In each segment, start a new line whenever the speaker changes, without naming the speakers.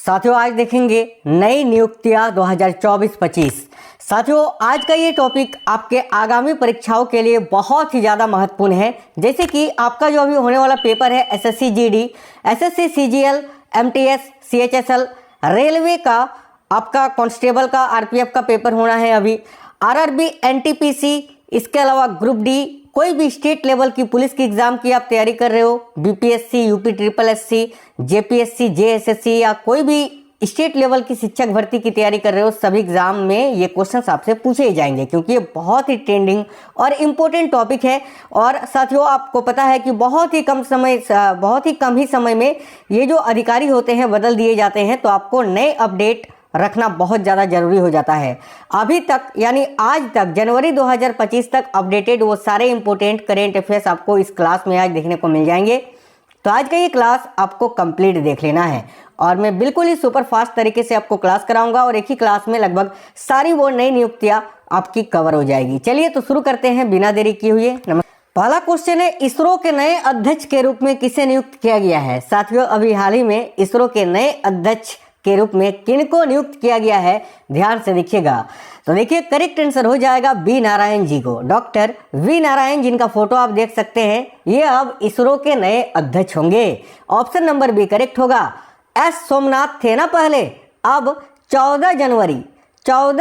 साथियों आज देखेंगे नई नियुक्तियां 2024-25। साथियों आज का ये टॉपिक आपके आगामी परीक्षाओं के लिए बहुत ही ज़्यादा महत्वपूर्ण है। जैसे कि आपका जो अभी होने वाला पेपर है SSC GD, SSC CGL, MTS, CHSL, railway का आपका कांस्टेबल का आरपीएफ का पेपर होना है अभी, आरआरबी, एनटीपीसी, इसके अलावा ग्रुप डी, कोई भी स्टेट लेवल की पुलिस की एग्जाम की आप तैयारी कर रहे हो, BPSC, UP triple SC, JPSC, JSSC या कोई भी स्टेट लेवल की शिक्षक भर्ती की तैयारी कर रहे हो, सभी एग्जाम में ये क्वेश्चंस आपसे पूछे ही जाएंगे क्योंकि ये बहुत ही ट्रेंडिंग और इम्पोर्टेंट टॉपिक है। और साथियों आपको पता है कि बहुत ही कम ही समय में ये जो अधिकारी होते हैं बदल दिए जाते हैं, तो आपको नए अपडेट रखना बहुत ज़्यादा जरूरी हो जाता है। अभी तक यानी आज तक जनवरी 2025 तक अपडेटेड वो सारे इंपॉर्टेंट करेंट अफेयर्स आपको इस क्लास में आज देखने को मिल जाएंगे। तो आज का ये क्लास आपको कंप्लीट देख लेना है और मैं बिल्कुल ही सुपर फास्ट तरीके से आपको क्लास कराऊंगा और एक ही क्लास में लगभग सारी वो नई नियुक्तियां आपकी कवर हो जाएगी। चलिए तो शुरू करते हैं बिना देरी किए हुए। पहला क्वेश्चन है, इसरो के नए अध्यक्ष के रूप में किसे नियुक्त किया गया है? साथियों अभी हाल ही में इसरो के नए अध्यक्ष के रूप में किनको नियुक्त किया गया है, ध्यान से देखिएगा। तो देखिए करेक्ट आंसर हो जाएगा वी नारायण जी को। डॉक्टर वी नारायण जिनका फोटो आप देख सकते हैं, ये अब इसरो के नए अध्यक्ष होंगे। ऑप्शन नंबर बी करेक्ट होगा। एस सोमनाथ थे ना पहले, अब 14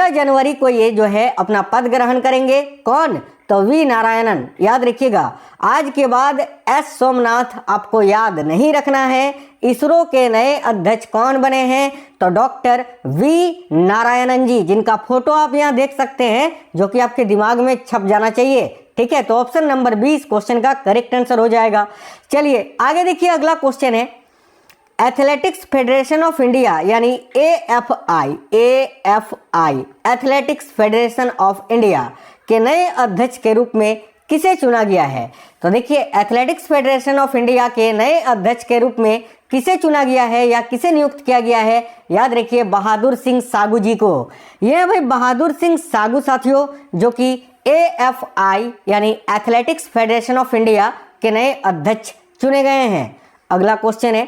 जनवरी को ये जो है अपना पद ग्रहण करेंगे। कौन? तो वी नारायणन, याद रखिएगा। आज के बाद एस सोमनाथ आपको याद नहीं रखना है। इसरो के नए अध्यक्ष कौन बने हैं? तो डॉक्टर वी नारायणन जी, जिनका फोटो आप यहाँ देख सकते हैं, जो कि आपके दिमाग में छप जाना चाहिए। ठीक है, तो ऑप्शन नंबर 20 क्वेश्चन का करेक्ट आंसर हो जाएगा। चलिए आगे देखिए, अगला क्वेश्चन है, एथलेटिक्स फेडरेशन ऑफ इंडिया यानी AFI athletics federation of India के नए अध्यक्ष के रूप में किसे चुना गया है? तो देखिए एथलेटिक्स फेडरेशन ऑफ इंडिया के नए अध्यक्ष के रूप में किसे चुना गया है या किसे नियुक्त किया गया है? याद रखिए बहादुर सिंह सागू जी को। यह भाई बहादुर सिंह सागू साथियों, जो कि एएफआई यानी एथलेटिक्स फेडरेशन ऑफ इंडिया के नए अध्यक्ष चुने गए हैं। अगला क्वेश्चन है,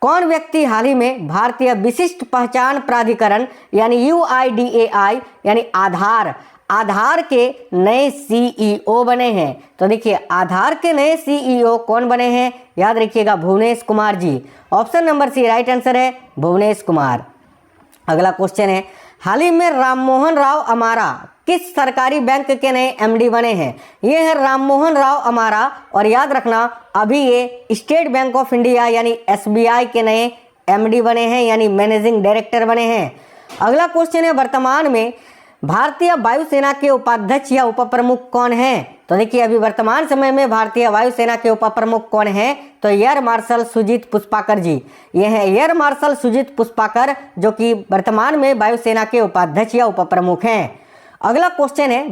कौन व्यक्ति हाल ही में भारतीय विशिष्ट पहचान प्राधिकरण यानी यूआईडीएआई यानी आधार के नए सीईओ बने हैं? तो देखिए आधार के नए सीईओ कौन बने हैं? याद रखिएगा Bhuvnesh Kumar ji. Option number C right answer है, भुवनेश कुमार। अगला क्वेश्चन है, हाल ही में राममोहन राव अमारा किस सरकारी बैंक के नए एमडी बने हैं? ये है राममोहन राव अमारा, और याद रखना अभी ये स्टेट बैंक ऑफ इंडिया यानी एसबीआई के नए एमडी बने हैं यानी मैनेजिंग डायरेक्टर बने हैं। अगला क्वेश्चन है, वर्तमान में भारतीय वायुसेना के उपाध्यक्ष या उप प्रमुख कौन हैं? तो देखिए अभी वर्तमान समय में भारतीय वायुसेना के उप प्रमुख कौन हैं? तो एयर मार्शल सुजीत पुष्पाकर जी। ये है एयर मार्शल सुजीत पुष्पाकर, जो कि वर्तमान में वायुसेना के उपाध्यक्ष या उप प्रमुख हैं। अगला क्वेश्चन है,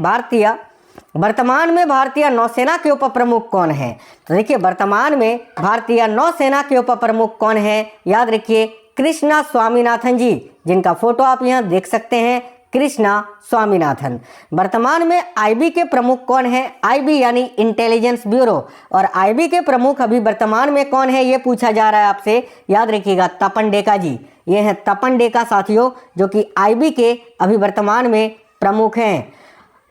वर्तमान में भारतीय नौसेना के उप प्रमुख कौन है? तो देखिए वर्तमान में भारतीय नौसेना के उप प्रमुख कौन है? याद रखिए कृष्णा स्वामीनाथन जी, जिनका फोटो आप यहाँ देख सकते हैं, कृष्णा स्वामीनाथन। वर्तमान में आईबी के प्रमुख कौन है? आईबी यानी इंटेलिजेंस ब्यूरो, और आईबी के प्रमुख अभी वर्तमान में कौन है ये पूछा जा रहा है आपसे। याद रखिएगा तपन डेका जी। ये हैं तपन डेका साथियों, जो कि आईबी के अभी वर्तमान में प्रमुख हैं।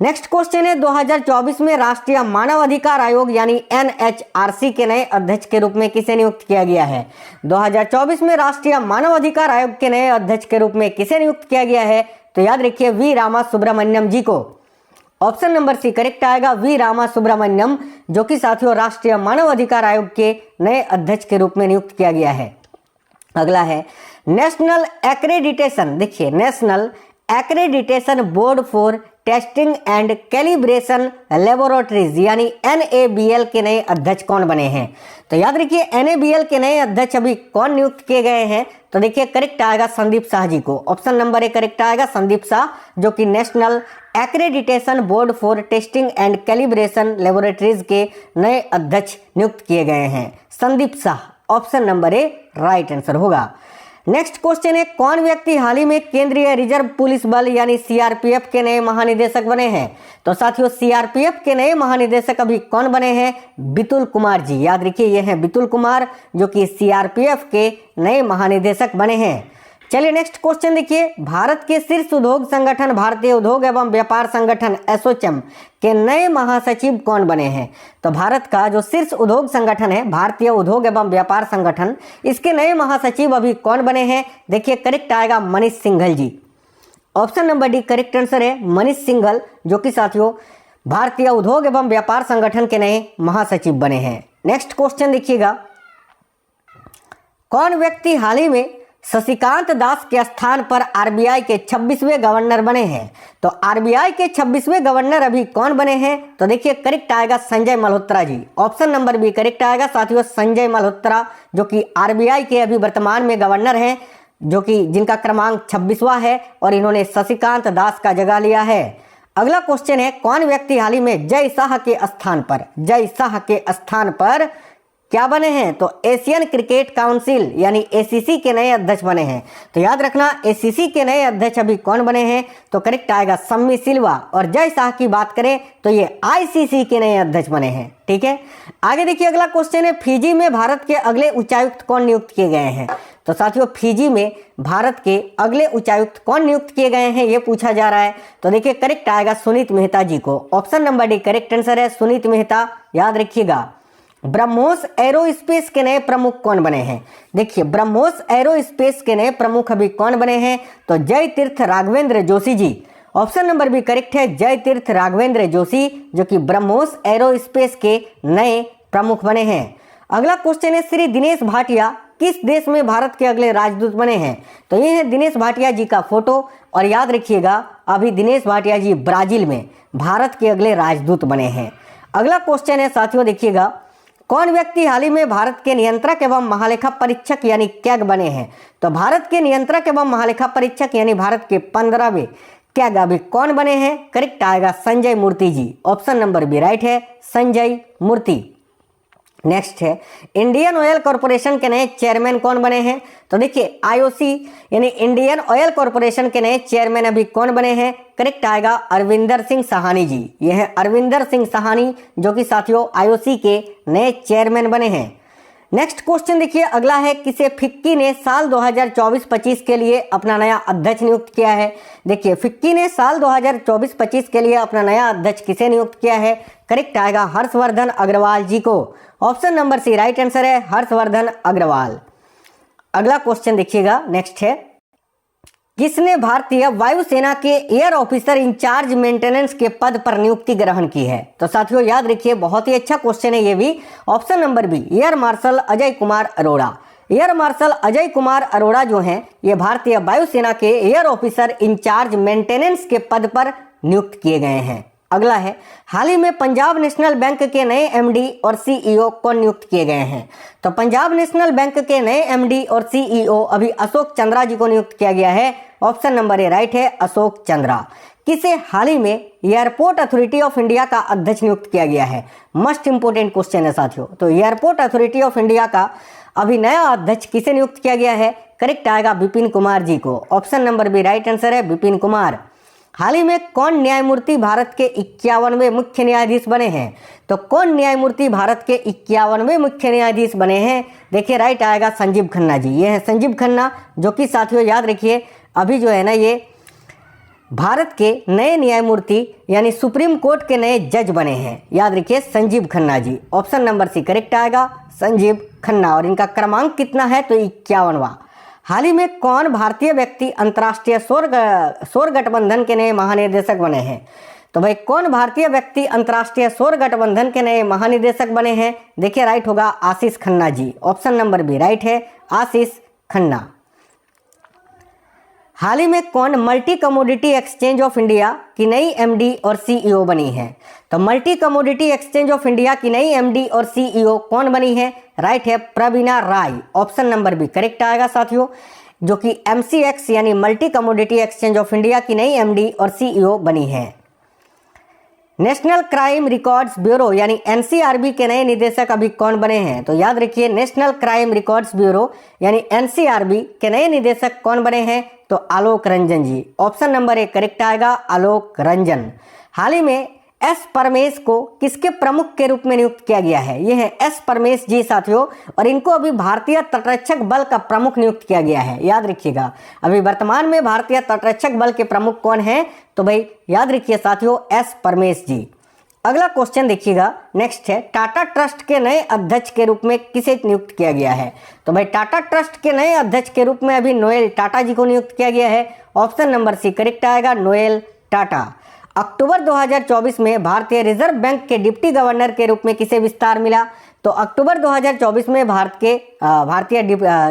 नेक्स्ट क्वेश्चन है, 2024 में राष्ट्रीय मानव अधिकार आयोग यानी एनएचआरसी के नए अध्यक्ष के रूप में किसे नियुक्त किया गया है? 2024 में राष्ट्रीय मानव अधिकार आयोग के नए अध्यक्ष के रूप में किसे नियुक्त किया गया है? तो याद रखिए वी रामा सुब्रमण्यम जी को। ऑप्शन नंबर सी करेक्ट आएगा, वी रामा सुब्रमण्यम, जो कि साथियों राष्ट्रीय मानव अधिकार आयोग के नए अध्यक्ष के रूप में नियुक्त किया गया है। अगला है नेशनल एक्रेडिटेशन, देखिए national accreditation board for testing and calibration laboratories यानी एनएबीएल के नए अध्यक्ष कौन बने हैं? तो याद रखिए एनएबीएल के नए अध्यक्ष अभी कौन नियुक्त किए गए हैं? तो देखिए करेक्ट आएगा संदीप शाह जी को। ऑप्शन नंबर ए करेक्ट आएगा संदीप शाह, जो कि national accreditation board for testing and calibration laboratories के नए अध्यक्ष नियुक्त किए गए हैं, Sandeep Shah. Option number A right answer होगा। नेक्स्ट क्वेश्चन है, कौन व्यक्ति हाल ही में केंद्रीय रिजर्व पुलिस बल यानी सीआरपीएफ के नए महानिदेशक बने हैं? तो साथियों सीआरपीएफ के नए महानिदेशक अभी कौन बने हैं? बितुल कुमार जी। याद रखिए ये हैं बितुल कुमार, जो कि सीआरपीएफ के नए महानिदेशक बने हैं। चलिए नेक्स्ट क्वेश्चन देखिए, भारत के शीर्ष उद्योग संगठन भारतीय उद्योग एवं व्यापार संगठन एसोचैम के नए महासचिव कौन बने हैं? तो भारत का जो शीर्ष उद्योग संगठन है भारतीय उद्योग एवं व्यापार संगठन, इसके नए महासचिव अभी कौन बने हैं? देखिए करेक्ट आएगा Manish Singhal ji. Option number D correct answer है मनीष सिंघल, जो कि साथियों भारतीय उद्योग एवं व्यापार संगठन के नए महासचिव बने हैं। नेक्स्ट क्वेश्चन देखिएगा, कौन व्यक्ति हाल ही में शशिकांत दास के स्थान पर आरबीआई के 26वें गवर्नर बने हैं? तो आरबीआई के 26वें गवर्नर अभी कौन बने हैं? तो देखिए करेक्ट आएगा Sanjay Malhotra ji. Option number B correct आएगा साथियों संजय मल्होत्रा, जो कि आरबीआई के अभी वर्तमान में गवर्नर हैं, जो कि जिनका क्रमांक 26वां है और इन्होंने शशिकांत दास का जगह लिया है। अगला क्वेश्चन है, कौन व्यक्ति हाल ही में जय शाह के स्थान पर क्या बने हैं? तो एशियन क्रिकेट काउंसिल यानी एसीसी के नए अध्यक्ष बने हैं। तो याद रखना एसीसी के नए अध्यक्ष अभी कौन बने हैं? तो करेक्ट आएगा सम्मी सिल्वा। और जय शाह की बात करें तो ये आईसीसी के नए अध्यक्ष बने हैं। ठीक है, आगे देखिए अगला क्वेश्चन है, फिजी में भारत के अगले उच्चायुक्त कौन नियुक्त किए गए हैं? तो साथियों फिजी में भारत के अगले उच्चायुक्त कौन नियुक्त किए गए हैं ये पूछा जा रहा है। तो देखिए करेक्ट आएगा सुनीत मेहता जी को। Option number D correct answer है सुनीत मेहता। याद रखिएगा, ब्रह्मोस एरोस्पेस के नए प्रमुख कौन बने हैं? देखिए ब्रह्मोस एरोस्पेस के नए प्रमुख अभी कौन बने हैं? तो जय तीर्थ Raghavendra Joshi ji. Option number B correct है जय तीर्थ राघवेंद्र जोशी, जो कि ब्रह्मोस एरोस्पेस के नए प्रमुख बने हैं। अगला क्वेश्चन है, श्री दिनेश भाटिया किस देश में भारत के अगले राजदूत बने हैं? तो ये है दिनेश भाटिया जी का फोटो। और याद रखिएगा अभी दिनेश भाटिया जी ब्राजील में भारत के अगले राजदूत बने हैं। अगला क्वेश्चन है साथियों देखिएगा, कौन व्यक्ति हाल ही में भारत के नियंत्रक एवं महालेखा परीक्षक यानी कैग बने हैं? तो भारत के नियंत्रक एवं महालेखा परीक्षक यानी भारत के 15वें कैग अभी कौन बने हैं? करेक्ट आएगा संजय मूर्ति जी। ऑप्शन नंबर बी राइट है संजय मूर्ति। नेक्स्ट है, इंडियन ऑयल कॉर्पोरेशन के नए चेयरमैन कौन बने हैं? तो देखिए आईओसी यानी इंडियन ऑयल कॉर्पोरेशन के नए चेयरमैन अभी कौन बने हैं? करेक्ट आएगा अरविंदर सिंह सहानी जी। यह है अरविंदर सिंह सहानी, जो कि साथियों आईओसी के नए चेयरमैन बने हैं। नेक्स्ट क्वेश्चन देखिए अगला है, किसे फिक्की ने साल 2024-25 के लिए अपना नया अध्यक्ष नियुक्त किया है? देखिए फिक्की ने साल 2024-25 के लिए अपना नया अध्यक्ष किसे नियुक्त किया है? करेक्ट आएगा हर्षवर्धन अग्रवाल जी को। Option number C right answer है हर्षवर्धन अग्रवाल। अगला क्वेश्चन देखिएगा, नेक्स्ट है, किसने भारतीय वायुसेना के एयर ऑफिसर इंचार्ज मेंटेनेंस के पद पर नियुक्ति ग्रहण की है? तो साथियों याद रखिए बहुत ही अच्छा क्वेश्चन है ये भी। Option number B air marshal Ajay Kumar Arora. Air marshal Ajay Kumar Arora जो हैं ये भारतीय वायुसेना के एयर ऑफिसर इंचार्ज मेंटेनेंस के पद पर नियुक्त किए गए हैं। अगला है, हाल ही में पंजाब नेशनल बैंक के नए एमडी और सीईओ कौन नियुक्त किए गए हैं? तो पंजाब नेशनल बैंक के नए एमडी और सीईओ अभी अशोक चंद्रा जी को नियुक्त किया गया है। ऑप्शन नंबर ए राइट है अशोक चंद्रा। किसे हाल ही में एयरपोर्ट अथॉरिटी ऑफ इंडिया का अध्यक्ष नियुक्त किया गया है? मस्ट इंपोर्टेंट क्वेश्चन है साथियों। तो एयरपोर्ट अथॉरिटी ऑफ इंडिया का अभी नया अध्यक्ष किसे नियुक्त किया गया है? करेक्ट आएगा विपिन कुमार जी को। Option number B right answer है विपिन कुमार। हाल ही में कौन न्यायमूर्ति भारत के 51वें मुख्य न्यायाधीश बने हैं? तो कौन न्यायमूर्ति भारत के 51वें मुख्य न्यायाधीश बने हैं? देखिए राइट आएगा संजीव खन्ना जी। ये है संजीव खन्ना, जो कि साथियों याद रखिए अभी जो है ना ये भारत के नए न्यायमूर्ति यानी सुप्रीम कोर्ट के नए जज बने हैं। याद रखिए Sanjeev Khanna ji. Option number C correct आएगा संजीव खन्ना। और इनका क्रमांक कितना है? तो 51वां। हाल ही में कौन भारतीय व्यक्ति अंतर्राष्ट्रीय सौर गठबंधन के नए महानिदेशक बने हैं? तो भाई कौन भारतीय व्यक्ति अंतर्राष्ट्रीय सौर गठबंधन के नए महानिदेशक बने हैं? देखिए राइट होगा आशीष Khanna ji. Option number B right है आशीष खन्ना। हाल ही में कौन multi commodity exchange of India की नई एमडी और सीईओ बनी है? तो multi commodity exchange of India की नई एमडी और सीईओ कौन बनी है? राइट है प्रवीणा राय। ऑप्शन नंबर बी करेक्ट आएगा साथियों, जो कि एमसीएक्स यानी multi commodity exchange of India की नई एमडी और सीईओ बनी है। नेशनल क्राइम रिकॉर्ड्स ब्यूरो यानी एनसीआरबी के नए निदेशक अभी कौन बने हैं? तो याद रखिए नेशनल क्राइम रिकॉर्ड्स ब्यूरो यानी एनसीआरबी के नए निदेशक कौन बने हैं? तो आलोक रंजन जी। ऑप्शन नंबर ए करेक्ट आएगा आलोक रंजन। हाल ही में एस परमेश को किसके प्रमुख के रूप में नियुक्त किया गया है? ये है एस परमेश जी साथियों, और इनको अभी भारतीय तटरक्षक बल का प्रमुख नियुक्त किया गया है। याद रखिएगा, अभी वर्तमान में भारतीय तटरक्षक बल के प्रमुख कौन है? तो भाई याद रखिए साथियों, एस परमेश जी। अगला क्वेश्चन देखिएगा, नेक्स्ट है, टाटा ट्रस्ट के नए अध्यक्ष के रूप में किसे नियुक्त किया गया है? तो भाई टाटा ट्रस्ट के नए अध्यक्ष के रूप में अभी नोएल टाटा जी को नियुक्त किया गया है। ऑप्शन नंबर सी करेक्ट आएगा, नोएल टाटा। अक्टूबर 2024 में भारतीय रिजर्व बैंक के डिप्टी गवर्नर के रूप में किसे विस्तार मिला? तो अक्टूबर 2024 में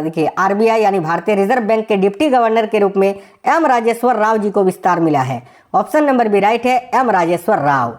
देखिए आरबीआई यानी भारतीय रिजर्व बैंक के डिप्टी गवर्नर के रूप में एम राजेश्वर राव जी को विस्तार मिला है। ऑप्शन नंबर बी राइट है, M Rajeshwar Rao.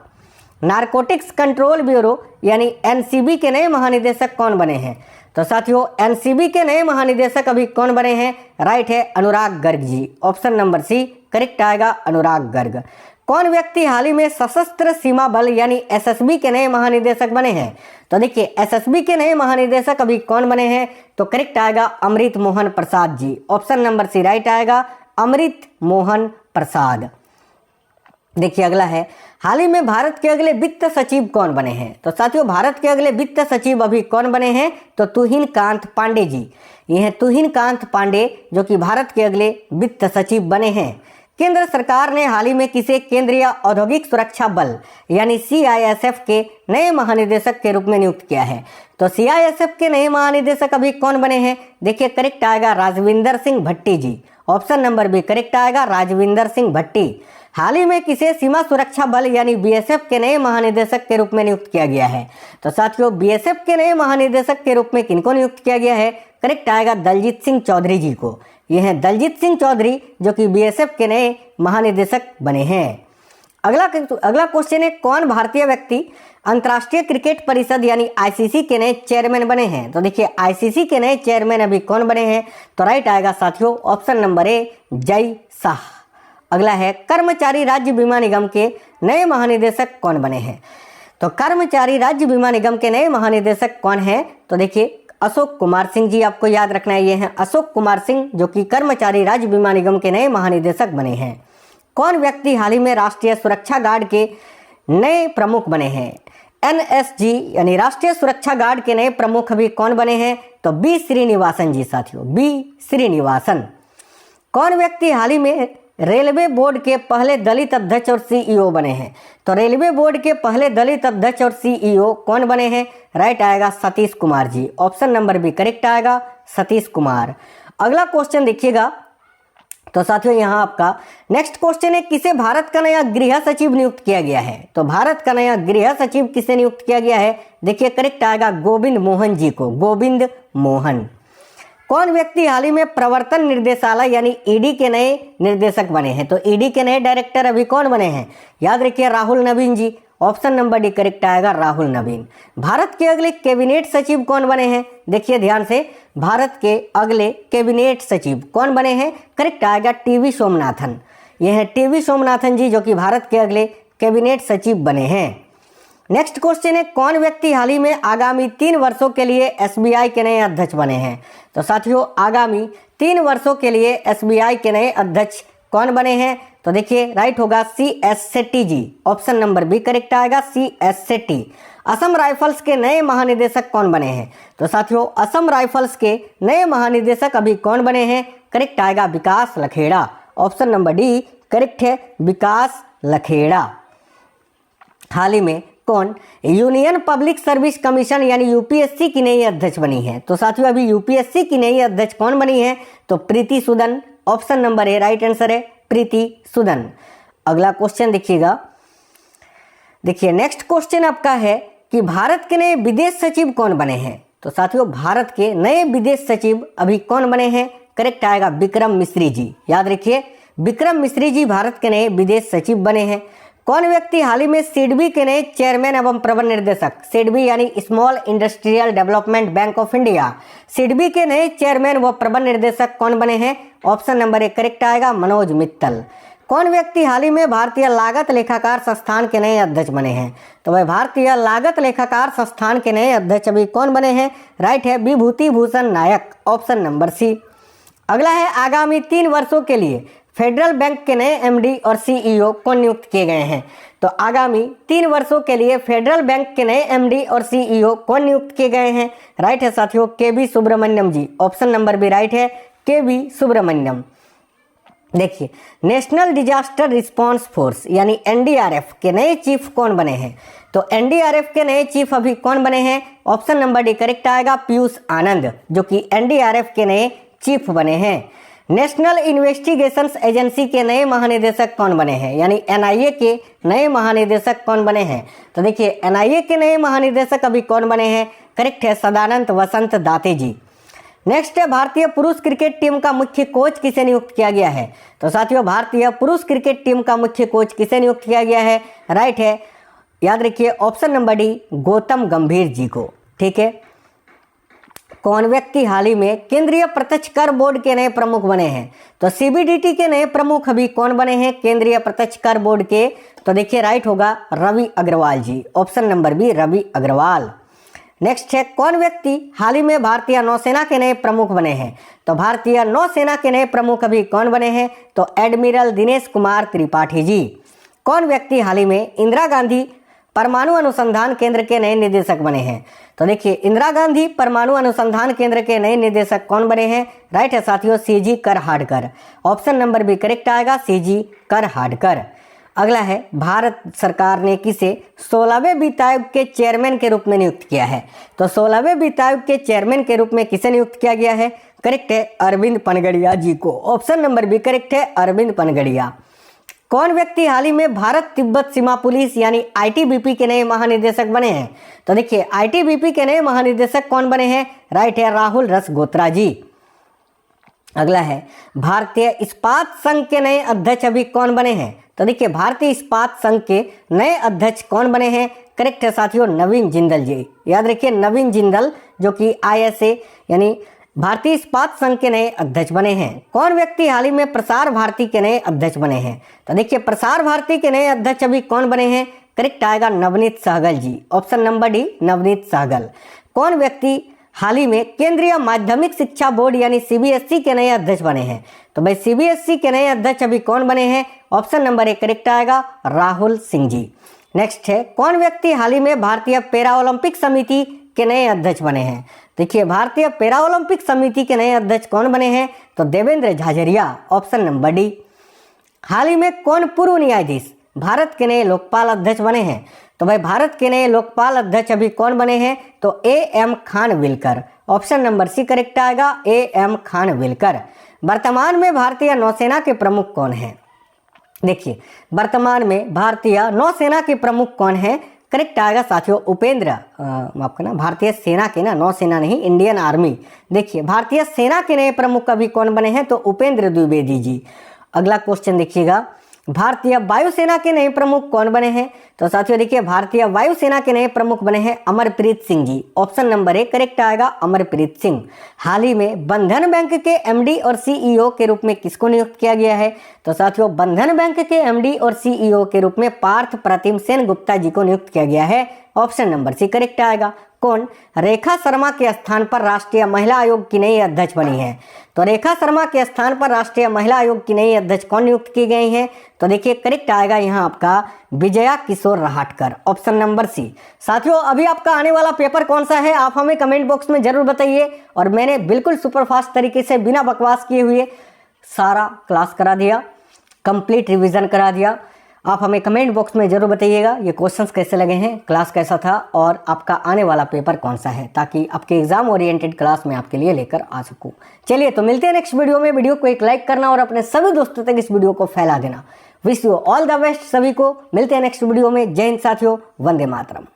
Narcotics control bureau यानी एनसीबी के नए महानिदेशक कौन बने हैं? तो साथियों एनसीबी के नए महानिदेशक अभी कौन बने हैं? राइट है, अनुराग Garg ji. Option number C correct आएगा, अनुराग गर्ग। कौन व्यक्ति हाल ही में सशस्त्र सीमा बल यानी एसएसबी के नए महानिदेशक बने हैं? तो देखिए एसएसबी के नए महानिदेशक अभी कौन बने हैं? तो करेक्ट आएगा, अमृत Mohan Prasad ji. Option number C right आएगा, अमृत मोहन प्रसाद। देखिए अगला है, हाल ही में भारत के अगले वित्त सचिव कौन बने हैं? तो साथियों भारत के अगले वित्त सचिव अभी कौन बने हैं? तो तुहिन कांत पांडे जी। ये है तुहिन कांत पांडे जो कि भारत के अगले वित्त सचिव बने हैं। केंद्र सरकार ने हाल ही में किसे केंद्रीय औद्योगिक सुरक्षा बल यानी सीआईएसएफ के नए महानिदेशक के रूप में नियुक्त किया है? तो सीआईएसएफ के नए महानिदेशक अभी कौन बने हैं? देखिए करेक्ट आएगा, राजविंदर सिंह भट्टी जी। ऑप्शन नंबर बी करेक्ट आएगा, राजविंदर सिंह भट्टी। हाल ही में किसे सीमा सुरक्षा बल यानी बीएसएफ के नए महानिदेशक के रूप में नियुक्त किया गया है? तो साथियों बीएसएफ के नए महानिदेशक के रूप में किनको नियुक्त किया गया है? करेक्ट आएगा, दलजीत सिंह चौधरी जी को। ये हैं दलजीत सिंह चौधरी जो कि बीएसएफ के नए महानिदेशक बने हैं। अगला क्वेश्चन है, कौन भारतीय व्यक्ति अंतर्राष्ट्रीय क्रिकेट परिषद यानी आईसीसी के नए चेयरमैन बने हैं? तो देखिए आईसीसी के नए चेयरमैन अभी कौन बने हैं? तो राइट आएगा साथियों, ऑप्शन नंबर ए जय शाह। अगला है, कर्मचारी राज्य बीमा निगम के नए महानिदेशक कौन बने हैं? तो कर्मचारी राज्य बीमा निगम के नए महानिदेशक कौन है? तो देखिए अशोक कुमार सिंह जी, आपको याद रखना है, ये हैं अशोक कुमार सिंह जो कि कर्मचारी राज्य बीमा निगम के नए महानिदेशक बने हैं। कौन व्यक्ति हाल ही में राष्ट्रीय सुरक्षा गार्ड के नए प्रमुख बने हैं? एनएसजी यानी राष्ट्रीय सुरक्षा गार्ड के नए प्रमुख अभी कौन बने हैं? तो बी श्रीनिवासन जी साथियों, बी श्रीनिवासन। कौन व्यक्ति हाल ही में रेलवे बोर्ड के पहले दलित अध्यक्ष और सीईओ बने हैं? तो रेलवे बोर्ड के पहले दलित अध्यक्ष और सीईओ कौन बने हैं? राइट आएगा, Satish Kumar ji. Option number B correct आएगा, सतीश कुमार। अगला क्वेश्चन देखिएगा, तो साथियों यहाँ आपका नेक्स्ट क्वेश्चन है, किसे भारत का नया गृह सचिव नियुक्त किया गया है? तो भारत का नया गृह सचिव किसे नियुक्त किया गया है? देखिए करेक्ट आएगा, गोविंद मोहन जी को, गोविंद मोहन। कौन व्यक्ति हाल ही में प्रवर्तन निर्देशालय यानी ईडी के नए निर्देशक बने हैं? तो ईडी के नए डायरेक्टर अभी कौन बने हैं? याद रखिए, राहुल नवीन जी। ऑप्शन नंबर डी करेक्ट आएगा, राहुल नवीन। भारत के अगले कैबिनेट सचिव कौन बने हैं? देखिए ध्यान से, भारत के अगले कैबिनेट सचिव कौन बने हैं? करेक्ट आएगा, टीवी सोमनाथन। ये है टीवी सोमनाथन जी जो कि भारत के अगले कैबिनेट सचिव बने हैं। नेक्स्ट क्वेश्चन है, कौन व्यक्ति हाल ही में आगामी 3 वर्षों के लिए एसबीआई के नए अध्यक्ष बने हैं? तो साथियों आगामी 3 वर्षों के लिए एसबीआई के नए अध्यक्ष कौन बने हैं? तो देखिए राइट होगा, C S Shetty ji. Option number B correct आएगा, C S Shetty. Assam rifles के नए महानिदेशक कौन बने हैं? तो साथियों असम राइफल्स के नए महानिदेशक अभी कौन बने हैं? करेक्ट आएगा, Vikas Lakhera. Option number D correct है, विकास लखेड़ा। हाल ही में कौन यूनियन पब्लिक सर्विस कमीशन यानी यूपीएससी की नई अध्यक्ष बनी है? तो साथियों अभी यूपीएससी की नई अध्यक्ष कौन बनी है? तो Preeti Sudan. Option number A right answer है, प्रीति सूदन। अगला क्वेश्चन देखिएगा, देखिए नेक्स्ट क्वेश्चन आपका है कि भारत के नए विदेश सचिव कौन बने हैं? तो साथियों भारत के नए विदेश सचिव अभी कौन बने हैं? करेक्ट आएगा, विक्रम मिश्री जी। याद रखिए, विक्रम मिश्री जी भारत के नए विदेश सचिव बने हैं। कौन व्यक्ति हाल ही में सिडबी के नए चेयरमैन एवं प्रबंध निर्देशक, सिडबी यानी small industrial development bank of India, SIDBI के नए चेयरमैन व प्रबंध निर्देशक कौन बने हैं? ऑप्शन नंबर ए करेक्ट आएगा, मनोज मित्तल। कौन व्यक्ति हाल ही में भारतीय लागत लेखाकार संस्थान के नए अध्यक्ष बने हैं? तो वह भारतीय लागत लेखाकार संस्थान के नए अध्यक्ष अभी कौन बने हैं? राइट है, Vibhuti Bhushan Nayak. Option number C. अगला है, आगामी 3 वर्षों के लिए फेडरल बैंक के नए एमडी और सीईओ कौन नियुक्त किए गए हैं? तो आगामी 3 वर्षों के लिए फेडरल बैंक के नए एमडी और सीईओ कौन नियुक्त किए गए हैं? राइट है साथियों, केवी सुब्रमण्यम जी। ऑप्शन नंबर बी राइट है, केवी सुब्रमण्यम। देखिए, नेशनल डिजास्टर रिस्पांस फोर्स यानी एनडीआरएफ के नए चीफ कौन बने हैं? तो एनडीआरएफ के नए चीफ अभी कौन बने हैं? ऑप्शन नंबर डी करेक्ट आएगा, पीयूष आनंद, जो कि एनडीआरएफ के नए चीफ बने हैं। नेशनल इन्वेस्टिगेशंस एजेंसी के नए महानिदेशक कौन बने हैं? यानी एनआईए के नए महानिदेशक कौन बने हैं? तो देखिए, एनआईए के नए महानिदेशक अभी कौन बने हैं? करेक्ट है, सदानंद वसंत दाते जी। नेक्स्ट है, भारतीय पुरुष क्रिकेट टीम का मुख्य कोच किसे नियुक्त किया गया है? तो साथियों, भारतीय पुरुष क्रिकेट टीम का मुख्य कोच किसे नियुक्त किया गया है? राइट है, याद रखिए ऑप्शन नंबर डी, गौतम गंभीर जी को। ठीक है। कौन व्यक्ति हाल ही में केंद्रीय प्रत्यक्ष कर बोर्ड के नए प्रमुख बने हैं? तो सीबीडीटी के नए प्रमुख अभी कौन बने हैं केंद्रीय प्रत्यक्ष कर बोर्ड के? तो देखिए राइट होगा Ravi Agrawal ji. Option number B, Ravi Agrawal. Next है, कौन व्यक्ति हाल ही में भारतीय नौसेना के नए प्रमुख बने हैं? तो भारतीय नौसेना के नए प्रमुख अभी कौन बने हैं? तो एडमिरल दिनेश कुमार त्रिपाठी जी। कौन व्यक्ति हाल ही में इंदिरा गांधी परमाणु अनुसंधान केंद्र के नए निदेशक बने हैं? तो देखिए, इंदिरा गांधी परमाणु अनुसंधान केंद्र के नए निदेशक कौन बने हैं? राइट है साथियों, CG Karhadkar. Option number B correct आएगा, सीजी करहाडकर। अगला है, भारत सरकार ने किसे 16वें वित्त आयोग के चेयरमैन के रूप में नियुक्त किया है? तो 16वें वित्त आयोग के चेयरमैन के रूप में किसे नियुक्त किया गया है? करेक्ट है, अरविंद पनगड़िया जी को। ऑप्शन नंबर बी करेक्ट है, अरविंद पनगड़िया। कौन व्यक्ति हाल ही में भारत तिब्बत सीमा पुलिस यानी आईटीबीपी के नए महानिदेशक बने हैं? तो देखिए, आईटीबीपी के नए महानिदेशक कौन बने हैं? राइट है, राहुल रसगोत्रा जी। अगला है, भारतीय इस्पात संघ के नए अध्यक्ष अभी कौन बने हैं? तो देखिए, भारतीय इस्पात संघ के नए अध्यक्ष कौन बने हैं? करेक्ट है साथियों, नवीन जिंदल जी। याद रखिए, नवीन जिंदल, जो कि आईएसए यानी भारतीय इस्पात संघ के नए अध्यक्ष बने हैं। कौन व्यक्ति हाल ही में प्रसार भारती के नए अध्यक्ष बने हैं? तो देखिए, प्रसार भारती के नए अध्यक्ष अभी कौन बने हैं? करेक्ट आएगा, Navneet Sehgal ji. Option number D, Navneet Sehgal. कौन व्यक्ति हाल ही में केंद्रीय माध्यमिक शिक्षा बोर्ड यानी सीबीएसई के नए अध्यक्ष बने हैं? तो भाई, सीबीएसई के नए अध्यक्ष अभी कौन बने हैं? ऑप्शन नंबर ए करेक्ट आएगा, राहुल सिंह जी। नेक्स्ट है, कौन व्यक्ति हाल ही में भारतीय पैरा ओलंपिक समिति के नए अध्यक्ष बने हैं? देखिए, भारतीय पैरा ओलंपिक समिति के नए अध्यक्ष कौन बने हैं? तो Devendra Jhajharia. Option number D. हाल ही में कौन पूर्व न्यायाधीश भारत के नए लोकपाल अध्यक्ष बने हैं? तो भाई, भारत के नए लोकपाल अध्यक्ष अभी कौन बने हैं? तो A M Khanwilkar. Option number C correct आएगा, एएम खानविलकर। वर्तमान में भारतीय नौसेना के प्रमुख कौन हैं? देखिए, वर्तमान में भारतीय नौसेना के प्रमुख कौन है? करेक्ट आएगा साथियों, उपेंद्र, माफ करना, भारतीय सेना के ना, नौसेना नहीं, इंडियन आर्मी। देखिए, भारतीय सेना के नए प्रमुख अभी कौन बने हैं? तो उपेंद्र द्विवेदी जी। अगला क्वेश्चन देखिएगा, भारतीय वायुसेना के नए प्रमुख कौन बने हैं? तो साथियों देखिए, भारतीय वायुसेना के नए प्रमुख बने हैं Amarpreet Singh ji. Option number A correct आएगा, अमरप्रीत सिंह। हाल ही में बंधन बैंक के एमडी और सीईओ के रूप में किसको नियुक्त किया गया है? तो साथियों, बंधन बैंक के एमडी और सीईओ के रूप में पार्थ प्रतिम सेन गुप्ता जी को नियुक्त किया गया है। ऑप्शन नंबर सी करेक्ट आएगा। कौन? रेखा शर्मा के स्थान पर राष्ट्रीय महिला आयोग की नई अध्यक्ष बनी है। तो रेखा शर्मा के स्थान पर राष्ट्रीय महिला आयोग की नई अध्यक्ष कौन नियुक्त की गई है? तो देखिए, करेक्ट आएगा यहाँ आपका Vijaya Kishore Rahatkar. Option number C. साथियों, अभी आपका आने वाला पेपर कौन सा है आप हमें कमेंट बॉक्स में जरूर बताइए। और मैंने बिल्कुल सुपरफास्ट तरीके से बिना बकवास किए हुए सारा क्लास करा दिया, कंप्लीट रिवीजन करा दिया। आप हमें कमेंट बॉक्स में जरूर बताइएगा ये क्वेश्चंस कैसे लगे हैं, क्लास कैसा था और आपका आने वाला पेपर कौन सा है, ताकि आपके एग्जाम ओरिएंटेड क्लास में आपके लिए लेकर आ सकूं। चलिए, तो मिलते हैं नेक्स्ट वीडियो में। वीडियो को एक लाइक करना और अपने सभी दोस्तों तक इस वीडियो को फैला देना। Wish you all the best सभी को। मिलते हैं नेक्स्ट वीडियो में। जय हिंद साथियों, वंदे मातरम।